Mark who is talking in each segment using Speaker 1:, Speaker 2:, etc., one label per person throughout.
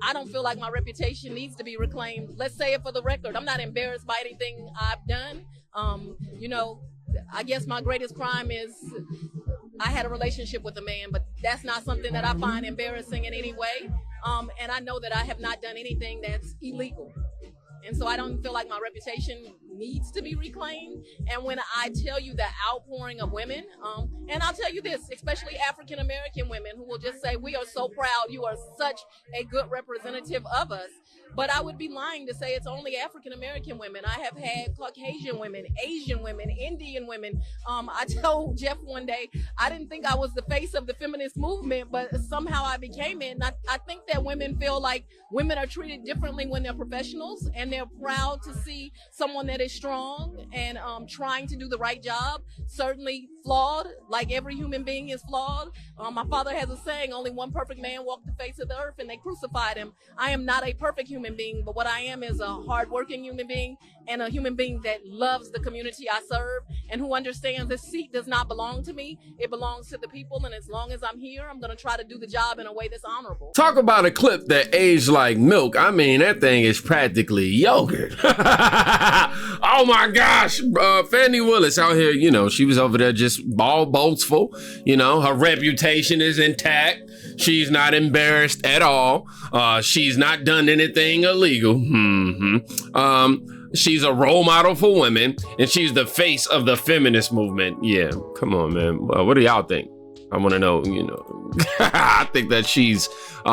Speaker 1: I don't feel like my reputation needs to be reclaimed. Let's say it for the record. I'm not embarrassed by anything I've done. You know, I guess my greatest crime is I had a relationship with a man, but that's not something that I find embarrassing in any way. And I know that I have not done anything that's illegal. And so I don't feel like my reputation needs to be reclaimed. And when I tell you the outpouring of women, and I'll tell you this, especially African-American women who will just say, we are so proud, you are such a good representative of us. But I would be lying to say it's only African-American women. I have had Caucasian women, Asian women, Indian women. I told Jeff one day, I didn't think I was the face of the feminist movement, but somehow I became it. And I think that women feel like women are treated differently when they're professionals, and they're proud to see someone that is strong and trying to do the right job, certainly flawed, like every human being is flawed. My father has a saying, only one perfect man walked the face of the earth and they crucified him. I am not a perfect human being, but what I am is a hardworking human being and a human being that loves the community I serve and who understands this seat does not belong to me. It belongs to the people. And as long as I'm here, I'm going to try to do the job in a way that's honorable.
Speaker 2: Talk about a clip that aged like milk. I mean, that thing is practically yogurt. Oh my gosh. Fani Willis out here, you know, she was over there just all boastful. You know, her reputation is intact. She's not embarrassed at all. She's not done anything illegal. She's a role model for women, and she's the face of the feminist movement. Yeah, come on, man. What do y'all think? I want to know, you know. I think that she's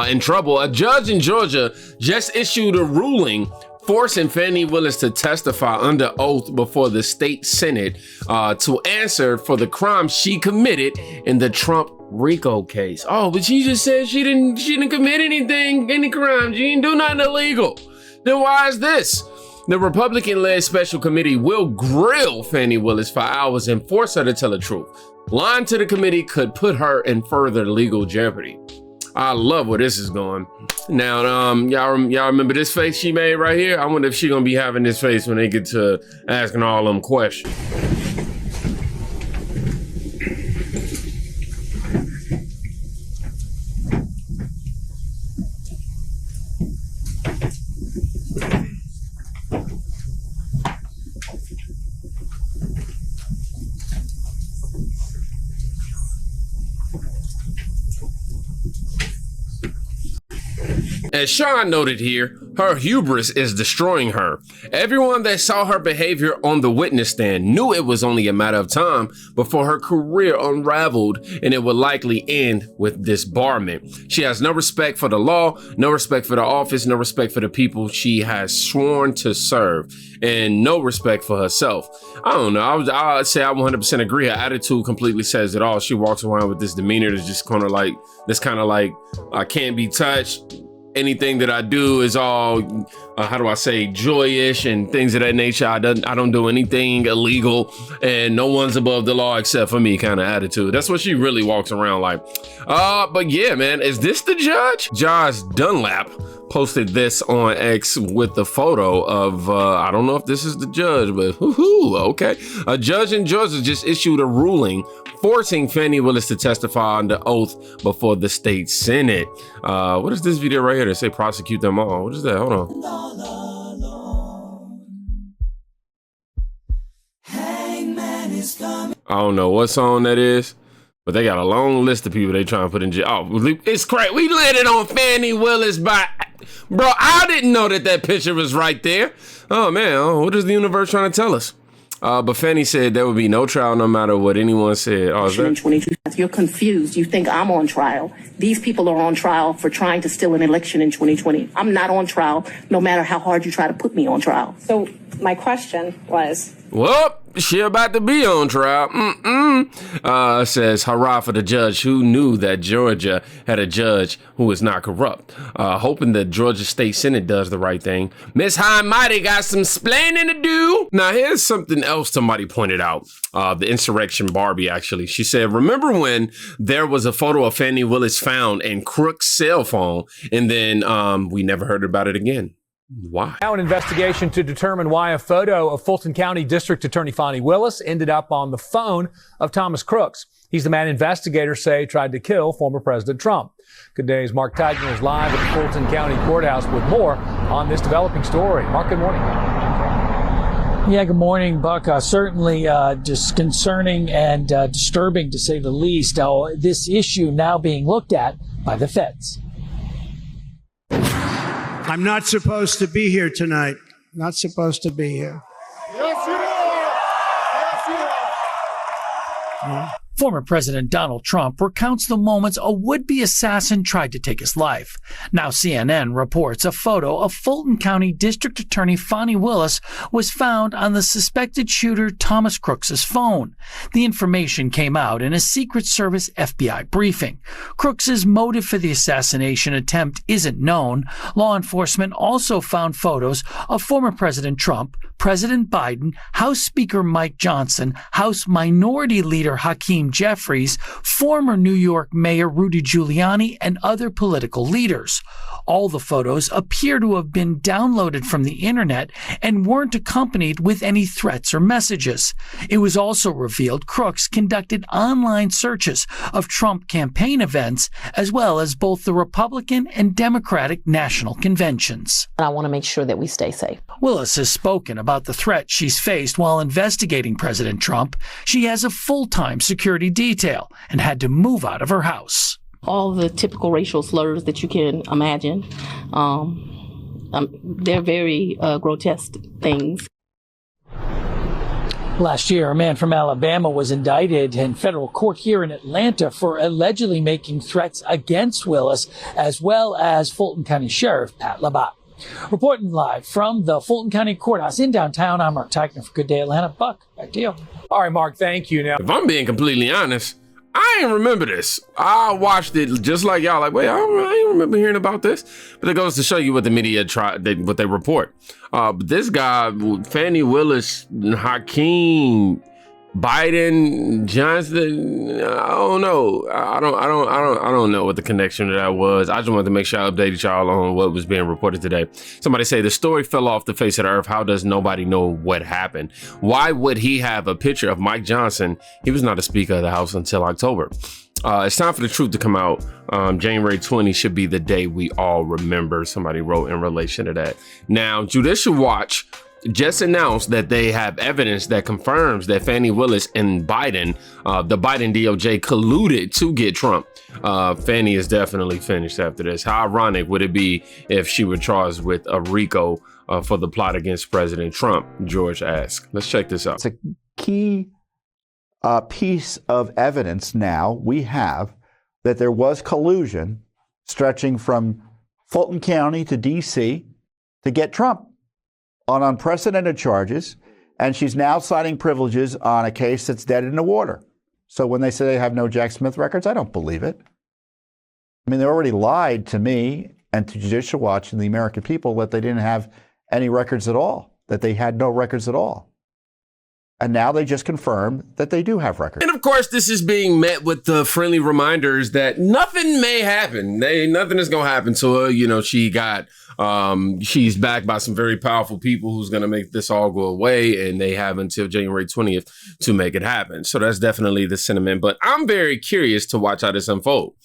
Speaker 2: in trouble. A judge in Georgia just issued a ruling forcing Fani Willis to testify under oath before the state Senate to answer for the crime she committed in the Trump RICO case. Oh, but she just said she didn't commit any crimes. She didn't do nothing illegal. Then why is this? The Republican-led special committee will grill Fani Willis for hours and force her to tell the truth. Lying to the committee could put her in further legal jeopardy. I love where this is going. Now, y'all remember this face she made right here? I wonder if she's gonna be having this face when they get to asking all them questions. As Sean noted here, her hubris is destroying her. Everyone that saw her behavior on the witness stand knew it was only a matter of time before her career unraveled and it would likely end with disbarment. She has no respect for the law, no respect for the office, no respect for the people she has sworn to serve, and no respect for herself. I don't know. I'd say I 100% agree. Her attitude completely says it all. She walks around with this demeanor that's just kind of like, I can't be touched. Anything that I do is all, joyous and things of that nature. I don't do anything illegal and no one's above the law except for me kind of attitude. That's what she really walks around like. But yeah, man, is this the judge? Josh Dunlap posted this on X with the photo of, I don't know if this is the judge, but okay. A judge in Georgia just issued a ruling forcing Fani Willis to testify under oath before the state Senate. What is this video right here? They say prosecute them all. What is that? Hold on. I don't know what song that is, but they got a long list of people they trying to put in jail. Oh, it's crazy. We landed on Fani Willis bro, I didn't know that picture was right there. Oh man, what is the universe trying to tell us? But Fani said there would be no trial no matter what anyone said. Oh,
Speaker 3: you're confused. You think I'm on trial. These people are on trial for trying to steal an election in 2020. I'm not on trial, no matter how hard you try to put me on trial.
Speaker 4: So my question was...
Speaker 2: Well, she about to be on trial. Says hurrah for the judge who knew that Georgia had a judge who is not corrupt. Hoping that Georgia State Senate does the right thing. Miss High and Mighty got some splaining to do. Now here's something else somebody pointed out. The insurrection Barbie actually. She said, remember when there was a photo of Fani Willis found in Crook's cell phone and then we never heard about it again? Why?
Speaker 5: Now an investigation to determine why a photo of Fulton County District Attorney Fani Willis ended up on the phone of Thomas Crooks. He's the man investigators say tried to kill former President Trump. Good day's Mark Teigner is live at the Fulton County Courthouse with more on this developing story. Mark, good morning.
Speaker 6: Yeah, good morning, Buck. Certainly disconcerting and disturbing, to say the least. This issue now being looked at by the feds.
Speaker 7: I'm not supposed to be here tonight. Not supposed to be here.
Speaker 8: Yes, you are. Yes, you are.
Speaker 6: Former President Donald Trump recounts the moments a would-be assassin tried to take his life. Now CNN reports a photo of Fulton County District Attorney Fani Willis was found on the suspected shooter Thomas Crooks' phone. The information came out in a Secret Service FBI briefing. Crooks' motive for the assassination attempt isn't known. Law enforcement also found photos of former President Trump, President Biden, House Speaker Mike Johnson, House Minority Leader Hakeem Jeffries, former New York Mayor Rudy Giuliani, and other political leaders. All the photos appear to have been downloaded from the internet and weren't accompanied with any threats or messages. It was also revealed Crooks conducted online searches of Trump campaign events, as well as both the Republican and Democratic national conventions.
Speaker 3: I want to make sure that we stay safe.
Speaker 6: Willis has spoken about the threat she's faced while investigating President Trump. She has a full-time security detail and had to move out of her house.
Speaker 3: All the typical racial slurs that you can imagine. They're very grotesque things.
Speaker 6: Last year, a man from Alabama was indicted in federal court here in Atlanta for allegedly making threats against Willis, as well as Fulton County Sheriff Pat Labat. Reporting live from the Fulton County Courthouse in downtown, I'm Mark Teigner for Good Day Atlanta. Buck, back to you.
Speaker 5: All right, Mark, thank you. Now,
Speaker 2: If I'm being completely honest, I ain't remember this. I watched it just like y'all, like, wait, I ain't remember hearing about this. But it goes to show you what the media what they report. But this guy, Fani Willis, Hakeem, Biden, Johnson, I don't know. I don't know what the connection to that was. I just wanted to make sure I updated y'all on what was being reported today. Somebody say the story fell off the face of the earth. How does nobody know what happened? Why would he have a picture of Mike Johnson? He was not a Speaker of the House until October. It's time for the truth to come out. January 20 should be the day we all remember, somebody wrote in relation to that. Now, Judicial Watch just announced that they have evidence that confirms that Fani Willis and Biden, the Biden DOJ, colluded to get Trump. Fani is definitely finished after this. How ironic would it be if she were charged with a RICO for the plot against President Trump? George asked. Let's check this out.
Speaker 9: It's a key piece of evidence now we have that there was collusion stretching from Fulton County to D.C. to get Trump on unprecedented charges, and she's now citing privileges on a case that's dead in the water. So when they say they have no Jack Smith records, I don't believe it. I mean, they already lied to me and to Judicial Watch and the American people that they didn't have any records at all, that they had no records at all. And now they just confirmed that they do have records.
Speaker 2: And of course, this is being met with the friendly reminders that nothing may happen. Nothing is going to happen to her. You know, she's backed by some very powerful people who's going to make this all go away. And they have until January 20th to make it happen. So that's definitely the sentiment. But I'm very curious to watch how this unfolds.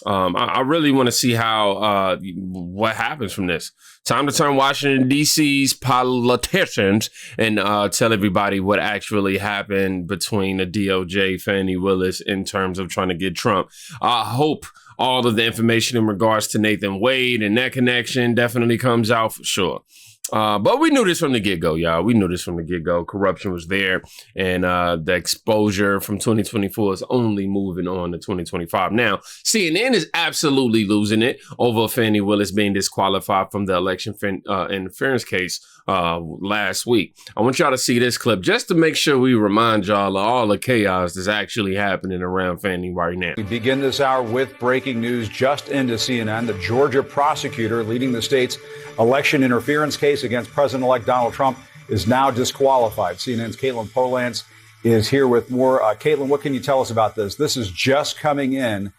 Speaker 2: I really want to see how what happens from this. Time to turn Washington, D.C.'s politicians and tell everybody what actually happened between the DOJ, Fani Willis, in terms of trying to get Trump. I hope all of the information in regards to Nathan Wade and that connection definitely comes out for sure. But we knew this from the get-go, y'all. We knew this from the get-go. Corruption was there, and the exposure from 2024 is only moving on to 2025. Now, CNN is absolutely losing it over Fani Willis being disqualified from the election interference case last week. I want y'all to see this clip just to make sure we remind y'all of all the chaos that's actually happening around Fani right now.
Speaker 10: We begin this hour with breaking news just into CNN. The Georgia prosecutor leading the state's election interference case against President-elect Donald Trump is now disqualified. CNN's Caitlin Polans is here with more. Caitlin, what can you tell us about this? This is just coming in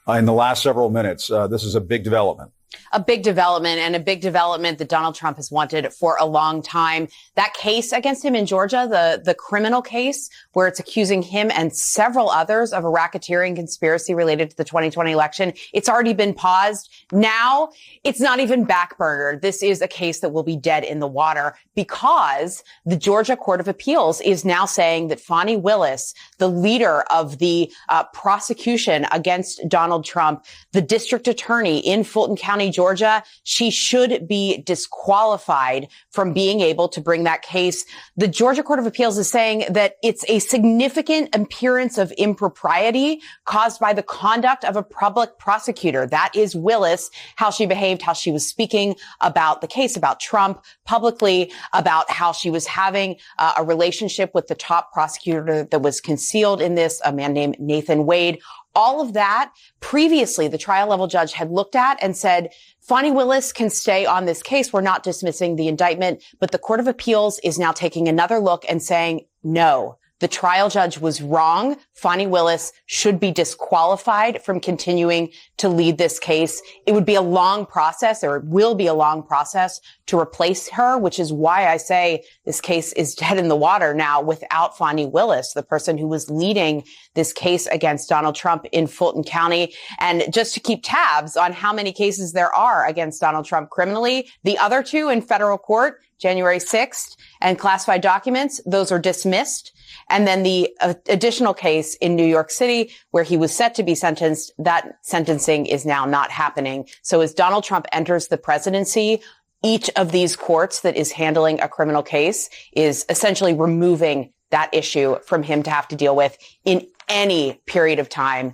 Speaker 10: the last several minutes. This is a big development.
Speaker 11: A big development, and a big development that Donald Trump has wanted for a long time. That case against him in Georgia, the criminal case where it's accusing him and several others of a racketeering conspiracy related to the 2020 election, it's already been paused. Now it's not even backburnered. This is a case that will be dead in the water because the Georgia Court of Appeals is now saying that Fani Willis, the leader of the prosecution against Donald Trump, the district attorney in Fulton County, Georgia, she should be disqualified from being able to bring that case. The Georgia Court of Appeals is saying that it's a significant appearance of impropriety caused by the conduct of a public prosecutor. That is Willis, how she behaved, how she was speaking about the case, about Trump publicly, about how she was having a relationship with the top prosecutor that was concealed in this, a man named Nathan Wade. All of that previously, the trial level judge had looked at and said, Fani Willis can stay on this case. We're not dismissing the indictment, but the Court of Appeals is now taking another look and saying, no, the trial judge was wrong. Fani Willis should be disqualified from continuing to lead this case. It would be a long process, or it will be a long process to replace her, which is why I say this case is dead in the water now without Fani Willis, the person who was leading this case against Donald Trump in Fulton County. And just to keep tabs on how many cases there are against Donald Trump criminally, the other two in federal court, January 6th, and classified documents, those are dismissed. And then the additional case in New York City where he was set to be sentenced, that sentencing is now not happening. So as Donald Trump enters the presidency, each of these courts that is handling a criminal case is essentially removing that issue from him to have to deal with in any period of time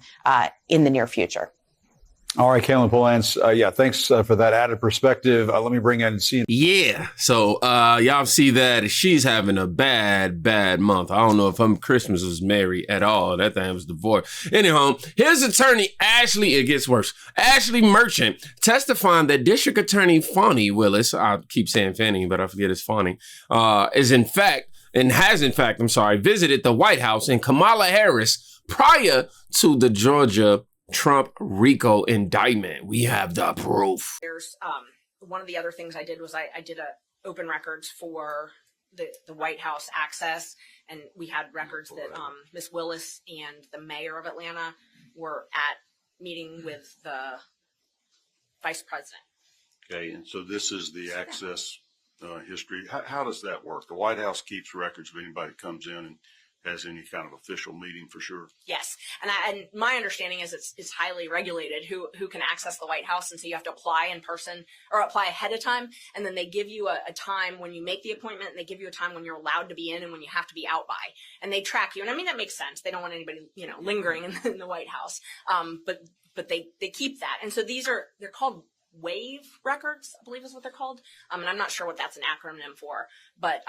Speaker 11: in the near future.
Speaker 10: All right, Kaylin Polans. Thanks for that added perspective. Let me bring in CNN.
Speaker 2: Yeah. So y'all see that she's having a bad month. I don't know if Christmas was married at all. That thing was divorced. Anyhow, here's attorney Ashley. It gets worse. Ashley Merchant testifying that District Attorney Fani Willis, I keep saying Fanny, but I forget it's Fani, has in fact visited the White House and Kamala Harris prior to the Georgia Trump RICO indictment. We have the proof.
Speaker 12: There's one of the other things I did was I did open records for the White House access, and we had records that Ms. Willis and the mayor of Atlanta were at meeting with the vice president.
Speaker 13: Okay, and so this is the access history. How does that work? The White House keeps records of anybody that comes in and has any kind of official meeting, for sure.
Speaker 12: Yes, and my understanding is it's highly regulated who can access the White House, and so you have to apply in person or apply ahead of time, and then they give you a time when you make the appointment, and they give you a time when you're allowed to be in and when you have to be out by, and they track you. And I mean that makes sense. They don't want anybody lingering in the White House, but they keep that, and so they're called wave records, I believe is what they're called. And I'm not sure what that's an acronym for, but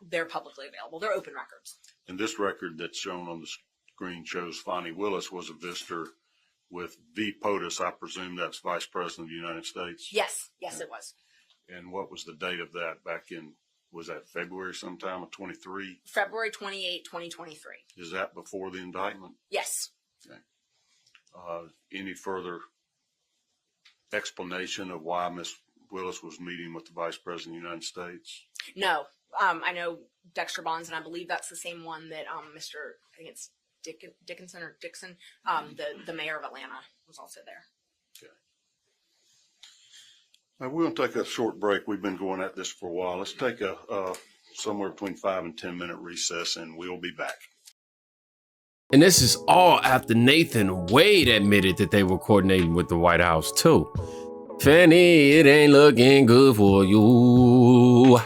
Speaker 12: they're publicly available. They're open records.
Speaker 13: And this record that's shown on the screen shows Fani Willis was a visitor with V. POTUS. I presume that's Vice President of the United States.
Speaker 12: Yes, it was.
Speaker 13: And what was the date of that back in, was that February sometime of 23?
Speaker 12: February 28, 2023.
Speaker 13: Is that before the indictment?
Speaker 12: Yes.
Speaker 13: Okay. Any further explanation of why Ms. Willis was meeting with the Vice President of the United States?
Speaker 12: No. I know Dexter Bonds, and I believe that's the same one that I think it's Dixon, the mayor of Atlanta was also there.
Speaker 13: Okay. Now we're going to take a short break. We've been going at this for a while. Let's take a somewhere between 5 and 10 minute recess, and we'll be back.
Speaker 2: And this is all after Nathan Wade admitted that they were coordinating with the White House too. Fanny, it ain't looking good for you.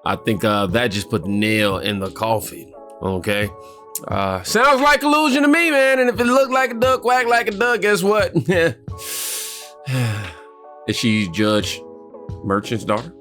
Speaker 2: I think that just put the nail in the coffin. Okay. Sounds like collusion to me, man. And if it looked like a duck, quack like a duck, guess what? Is she Judge Merchant's daughter?